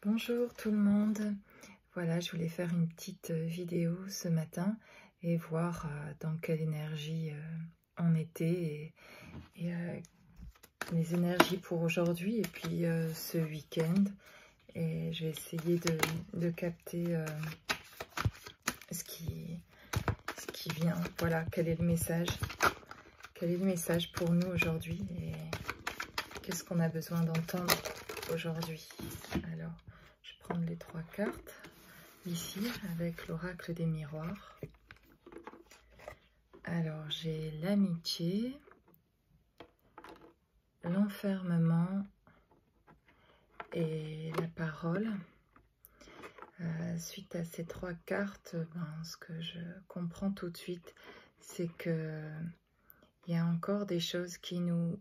Bonjour tout le monde. Voilà, je voulais faire une petite vidéo ce matin et voir dans quelle énergie on était et les énergies pour aujourd'hui et puis ce week-end. Et je vais essayer de capter ce qui vient. Voilà, quel est le message? Quel est le message pour nous aujourd'hui et qu'est-ce qu'on a besoin d'entendre aujourd'hui? Alors, je vais prendre les 3 cartes ici avec l'oracle des miroirs. Alors, j'ai l'amitié, l'enfermement et la parole. Suite à ces 3 cartes, ce que je comprends tout de suite, c'est que il y a encore des choses qui nous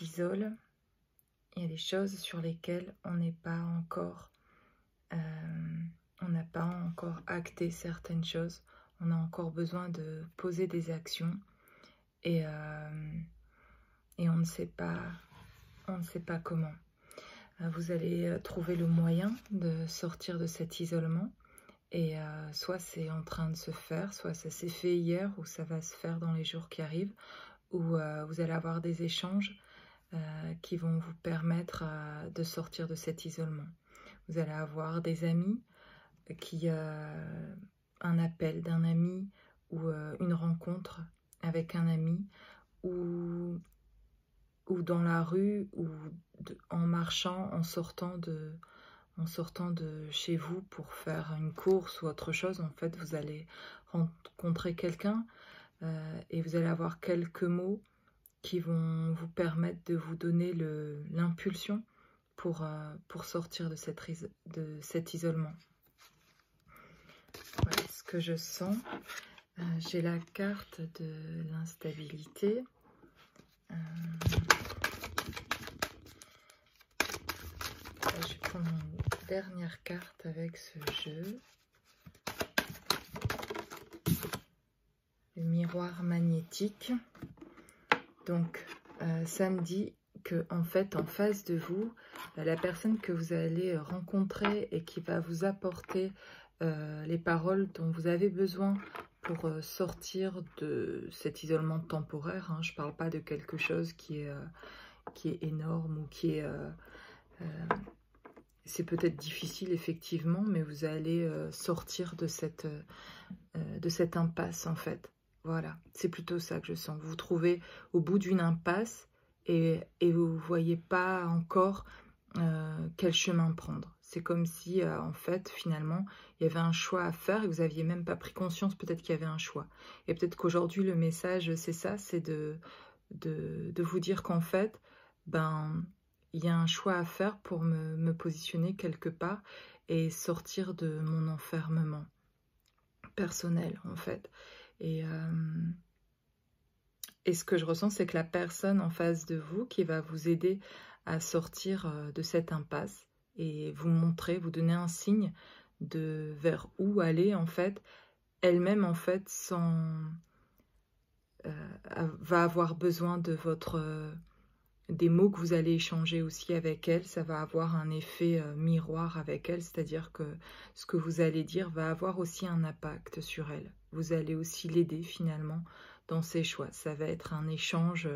isolent. Il y a des choses sur lesquelles on n'est pas encore, on n'a pas encore acté certaines choses. On a encore besoin de poser des actions et on ne sait pas comment. Vous allez trouver le moyen de sortir de cet isolement et soit c'est en train de se faire, soit ça s'est fait hier ou ça va se faire dans les jours qui arrivent, où vous allez avoir des échanges qui vont vous permettre de sortir de cet isolement. Vous allez avoir des amis un appel d'un ami ou une rencontre avec un ami ou dans la rue ou en marchant, en sortant de chez vous pour faire une course ou autre chose. En fait, vous allez rencontrer quelqu'un et vous allez avoir quelques mots qui vont vous permettre de vous donner l'impulsion pour sortir de cet isolement. Voilà ce que je sens. J'ai la carte de l'instabilité. Je vais prendre une dernière carte avec ce jeu. Le miroir magnétique. Donc, ça me dit que en fait, en face de vous, la personne que vous allez rencontrer et qui va vous apporter les paroles dont vous avez besoin pour sortir de cet isolement temporaire. Hein. Je ne parle pas de quelque chose qui est énorme ou qui est... c'est peut-être difficile effectivement, mais vous allez sortir de cette impasse en fait. Voilà, c'est plutôt ça que je sens. Vous vous trouvez au bout d'une impasse et vous ne voyez pas encore quel chemin prendre. C'est comme si, en fait, finalement, il y avait un choix à faire et vous n'aviez même pas pris conscience peut-être qu'il y avait un choix. Et peut-être qu'aujourd'hui, le message, c'est ça, c'est de vous dire qu'en fait, il y a un choix à faire pour me positionner quelque part et sortir de mon enfermement personnel, en fait. Et ce que je ressens, c'est que la personne en face de vous qui va vous aider à sortir de cette impasse et vous montrer, vous donner un signe de vers où aller, en fait, elle-même, en fait, va avoir besoin de des mots que vous allez échanger aussi avec elle. Ça va avoir un effet miroir avec elle, c'est-à-dire que ce que vous allez dire va avoir aussi un impact sur elle. Vous allez aussi l'aider finalement dans ses choix. Ça va être un échange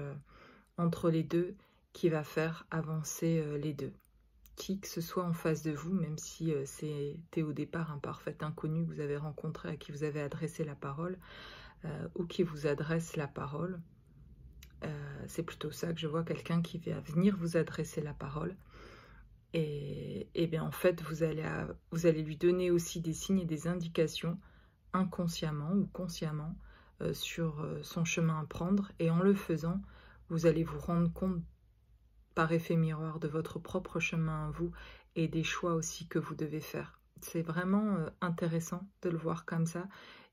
entre les deux qui va faire avancer les deux. Qui que ce soit en face de vous, même si c'était au départ un parfait inconnu que vous avez rencontré, à qui vous avez adressé la parole, ou qui vous adresse la parole, c'est plutôt ça que je vois, quelqu'un qui va venir vous adresser la parole. Et bien en fait, vous allez lui donner aussi des signes et des indications inconsciemment ou consciemment sur son chemin à prendre. Et en le faisant, vous allez vous rendre compte par effet miroir de votre propre chemin à vous et des choix aussi que vous devez faire. C'est vraiment intéressant de le voir comme ça.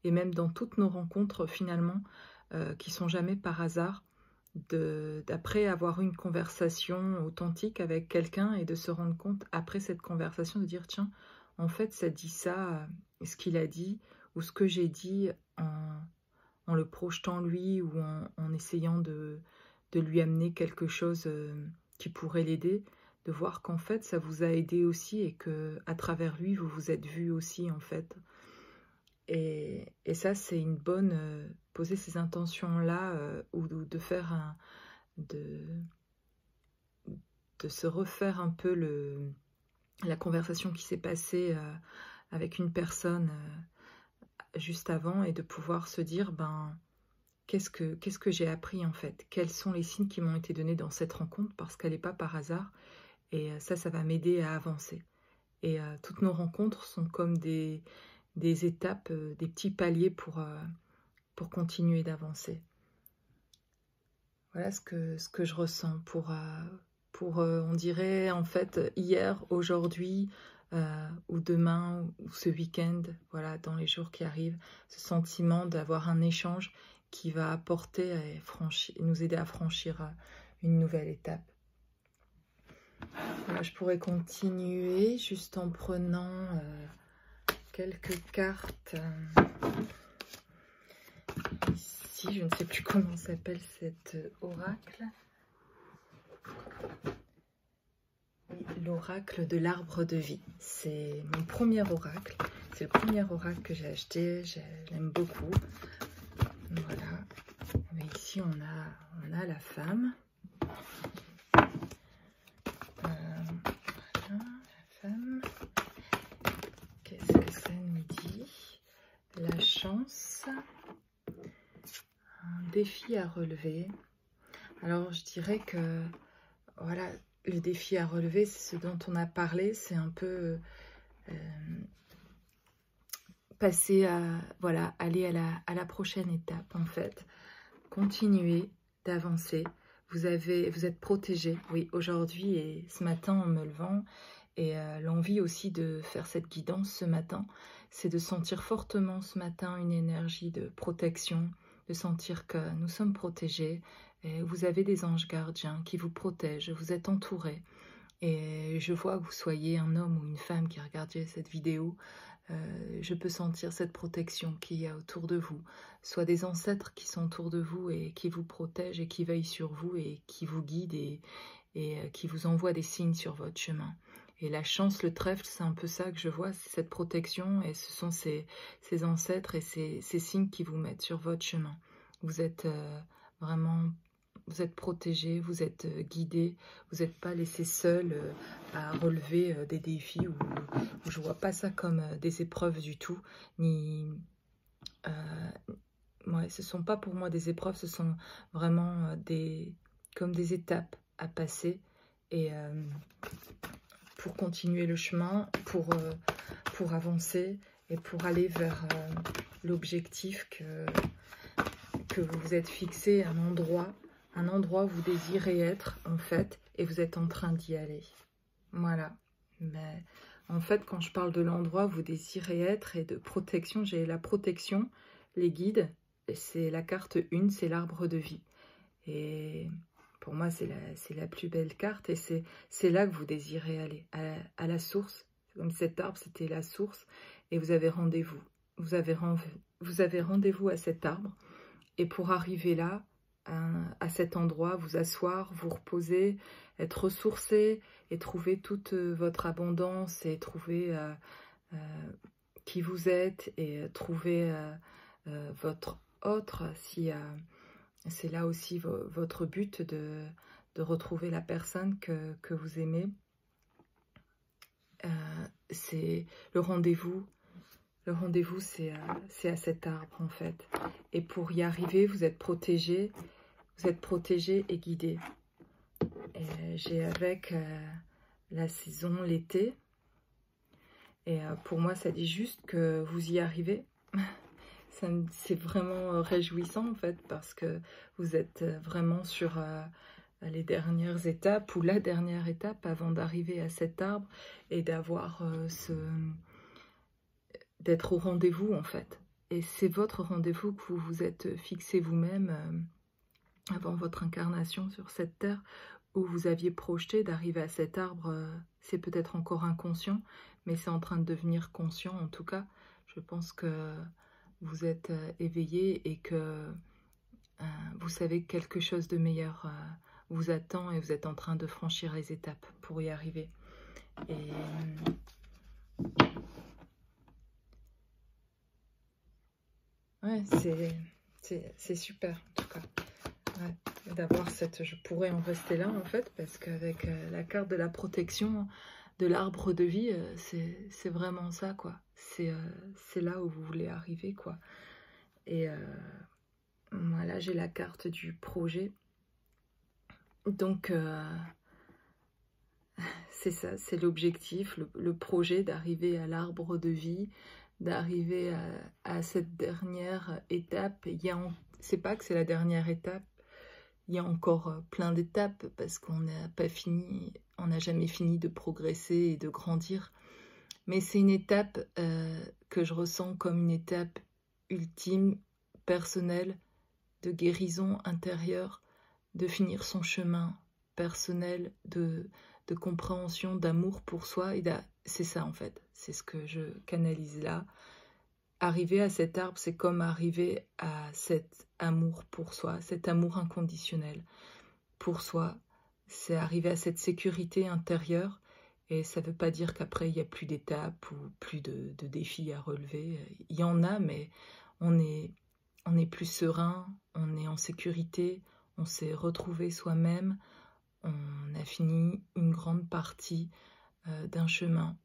Et même dans toutes nos rencontres finalement, qui sont jamais par hasard, d'après avoir eu une conversation authentique avec quelqu'un et de se rendre compte après cette conversation de dire tiens, en fait ça dit ça, ce qu'il a dit ou ce que j'ai dit en le projetant lui ou en essayant de lui amener quelque chose qui pourrait l'aider, de voir qu'en fait, ça vous a aidé aussi et que à travers lui, vous vous êtes vu aussi, en fait. Et ça, c'est une bonne... poser ces intentions-là ou de faire un... de se refaire un peu la conversation qui s'est passée avec une personne juste avant et de pouvoir se dire, ben, qu'est-ce que j'ai appris en fait? Quels sont les signes qui m'ont été donnés dans cette rencontre? Parce qu'elle n'est pas par hasard. Et ça va m'aider à avancer. Et toutes nos rencontres sont comme des étapes, des petits paliers pour continuer d'avancer. Voilà ce que je ressens pour on dirait en fait hier, aujourd'hui ou demain ou ce week-end, voilà, dans les jours qui arrivent, ce sentiment d'avoir un échange qui va apporter et nous aider à franchir une nouvelle étape. Voilà, je pourrais continuer juste en prenant quelques cartes. Ici, je ne sais plus comment s'appelle cet oracle. L'oracle de l'arbre de vie. C'est mon premier oracle. C'est le premier oracle que j'ai acheté. Je l'aime beaucoup. Voilà. Mais ici, on a la femme. Qu'est-ce que ça nous dit? La chance, un défi à relever. Alors je dirais que voilà, le défi à relever, c'est ce dont on a parlé, c'est un peu passer à voilà, aller à la prochaine étape en fait, continuer d'avancer. Vous êtes protégé, oui, aujourd'hui et ce matin en me levant. Et l'envie aussi de faire cette guidance ce matin, c'est de sentir fortement ce matin une énergie de protection, de sentir que nous sommes protégés. Et vous avez des anges gardiens qui vous protègent, vous êtes entourés. Et je vois que vous soyez un homme ou une femme qui regardez cette vidéo. Je peux sentir cette protection qui est autour de vous, soit des ancêtres qui sont autour de vous et qui vous protègent et qui veillent sur vous et qui vous guident et qui vous envoient des signes sur votre chemin. Et la chance, le trèfle, c'est un peu ça que je vois, c'est cette protection et ce sont ces ancêtres et ces signes qui vous mettent sur votre chemin. Vous êtes vraiment, vous êtes protégés, vous êtes guidés, vous n'êtes pas laissés seuls à relever des défis où je ne vois pas ça comme des épreuves du tout, ni... ouais, ce ne sont pas pour moi des épreuves, ce sont vraiment comme des étapes à passer et... pour continuer le chemin, pour avancer et pour aller vers l'objectif que vous vous êtes fixé, un endroit où vous désirez être en fait, et vous êtes en train d'y aller. Voilà. Mais en fait, quand je parle de l'endroit où vous désirez être et de protection, j'ai la protection, les guides, c'est la carte 1, c'est l'arbre de vie. Et... pour moi, c'est la plus belle carte et c'est là que vous désirez aller, à la source. Comme cet arbre, c'était la source et vous avez rendez-vous. Vous avez rendez-vous à cet arbre et pour arriver là, à cet endroit, vous asseoir, vous reposer, être ressourcé et trouver toute votre abondance et trouver qui vous êtes et trouver votre autre si... c'est là aussi votre but de retrouver la personne que vous aimez. C'est le rendez-vous. Le rendez-vous, c'est à cet arbre, en fait. Et pour y arriver, vous êtes protégé et guidé. J'ai avec la saison, l'été. Et pour moi, ça dit juste que vous y arrivez. C'est vraiment réjouissant en fait parce que vous êtes vraiment sur les dernières étapes ou la dernière étape avant d'arriver à cet arbre et d'avoir d'être au rendez-vous en fait. Et c'est votre rendez-vous que vous vous êtes fixé vous-même avant votre incarnation sur cette terre où vous aviez projeté d'arriver à cet arbre. C'est peut-être encore inconscient, mais c'est en train de devenir conscient en tout cas. Je pense que vous êtes éveillé et que vous savez que quelque chose de meilleur vous attend et vous êtes en train de franchir les étapes pour y arriver. Et ouais, c'est super en tout cas. Ouais, d'avoir cette... Je pourrais en rester là en fait, parce qu'avec la carte de la protection de l'arbre de vie, c'est vraiment ça quoi. C'est là où vous voulez arriver quoi. Et voilà, j'ai la carte du projet. Donc c'est ça, c'est l'objectif, le projet d'arriver à l'arbre de vie, d'arriver à cette dernière étape. C'est pas que c'est la dernière étape, il y a encore plein d'étapes parce qu'on n'a pas fini, on n'a jamais fini de progresser et de grandir. Mais c'est une étape que je ressens comme une étape ultime, personnelle, de guérison intérieure, de finir son chemin personnel, de compréhension, d'amour pour soi. C'est ça en fait, c'est ce que je canalise là. Arriver à cet arbre, c'est comme arriver à cet amour pour soi, cet amour inconditionnel pour soi. C'est arriver à cette sécurité intérieure. Et ça ne veut pas dire qu'après, il n'y a plus d'étapes ou plus de défis à relever. Il y en a, mais on est plus serein, on est en sécurité, on s'est retrouvé soi-même, on a fini une grande partie d'un chemin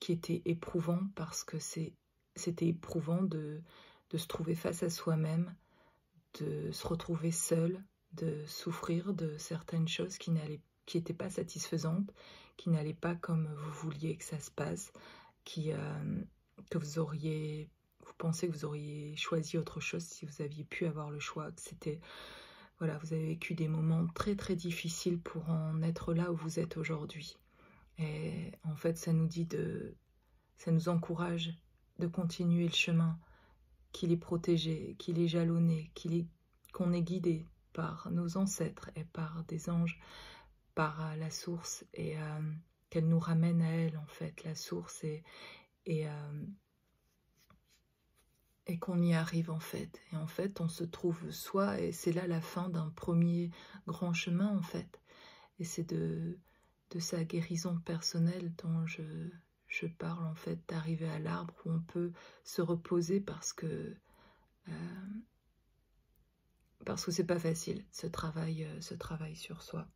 qui était éprouvant parce que c'était éprouvant de se trouver face à soi-même, de se retrouver seul, de souffrir de certaines choses qui n'étaient pas satisfaisantes, qui n'allaient pas comme vous vouliez que ça se passe, que vous pensez que vous auriez choisi autre chose si vous aviez pu avoir le choix, que c'était, voilà, vous avez vécu des moments très très difficiles pour en être là où vous êtes aujourd'hui. Et en fait, ça nous encourage de continuer le chemin, qu'il est protégé, qu'il est jalonné, qu'on est guidé par nos ancêtres et par des anges, par la source, et qu'elle nous ramène à elle, en fait, la source, et qu'on y arrive, en fait. Et en fait, on se trouve soi, et c'est là la fin d'un premier grand chemin, en fait. Et c'est de sa guérison personnelle dont je parle, en fait, d'arriver à l'arbre où on peut se reposer parce que c'est pas facile, ce travail sur soi.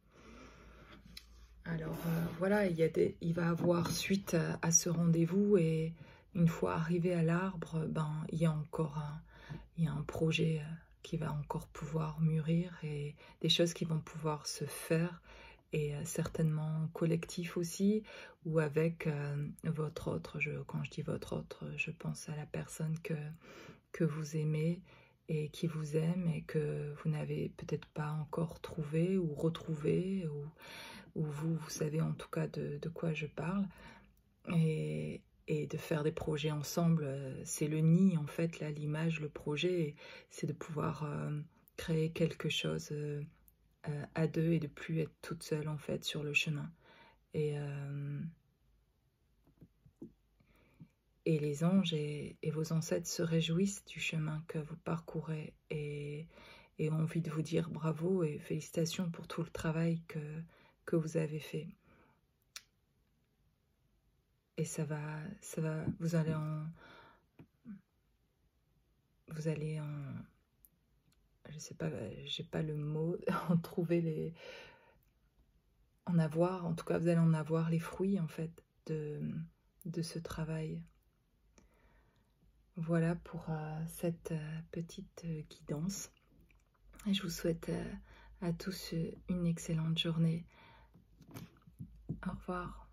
Alors voilà, il va avoir suite à ce rendez-vous, et une fois arrivé à l'arbre, il y a un projet qui va encore pouvoir mûrir, et des choses qui vont pouvoir se faire, et certainement collectif aussi, ou avec votre autre. Quand je dis votre autre, je pense à la personne que vous aimez et qui vous aime et que vous n'avez peut-être pas encore trouvé ou retrouvé, ou vous savez en tout cas de quoi je parle. Et de faire des projets ensemble, c'est le nid en fait, là, l'image, le projet, c'est de pouvoir créer quelque chose à deux et de plus être toute seule en fait sur le chemin. Et les anges et vos ancêtres se réjouissent du chemin que vous parcourez, et ont envie de vous dire bravo et félicitations pour tout le travail que vous avez fait. Et ça va, vous allez en, je sais pas, j'ai pas le mot, en trouver en tout cas vous allez en avoir les fruits en fait de ce travail. Voilà pour cette petite guidance. Et je vous souhaite à tous une excellente journée. Au revoir.